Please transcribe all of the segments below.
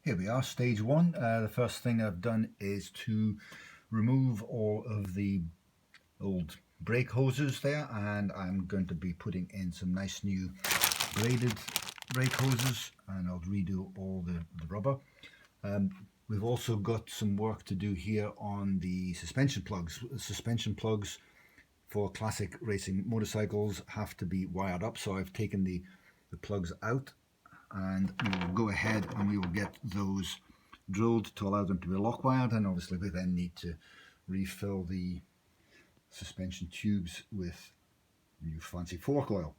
Here we are, stage one. The first thing I've done is to remove all of the old brake hoses there, and I'm going to be putting in some nice new braided brake hoses, and I'll redo all the rubber. We've also got some work to do here on the suspension plugs. The suspension plugs for classic racing motorcycles have to be wired up, so I've taken the plugs out, and we will go ahead and we will get those drilled to allow them to be lock wired, and obviously we then need to refill the suspension tubes with new fancy fork oil.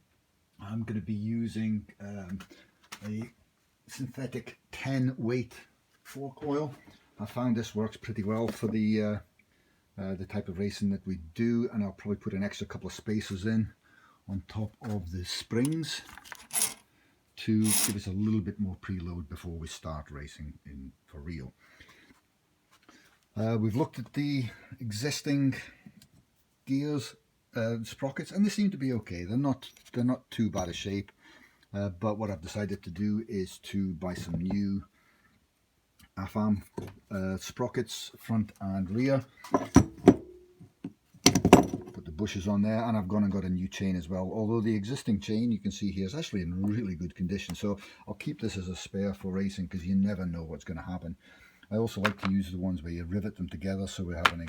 I'm going to be using a synthetic 10 weight fork oil. I found this works pretty well for the type of racing that we do, and I'll probably put an extra couple of spacers in on top of the springs to give us a little bit more preload before we start racing for real. We've looked at the existing gears, sprockets, and they seem to be okay. They're not too bad a shape, but what I've decided to do is to buy some new AFAM sprockets, front and rear. Put the bushes on there, and I've gone and got a new chain as well, although the existing chain you can see here is actually in really good condition, so I'll keep this as a spare for racing because you never know what's going to happen. I also like to use the ones where you rivet them together, so we're having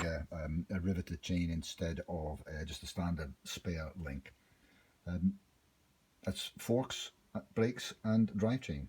a riveted chain instead of just a standard spare link. That's forks, brakes and drive chain.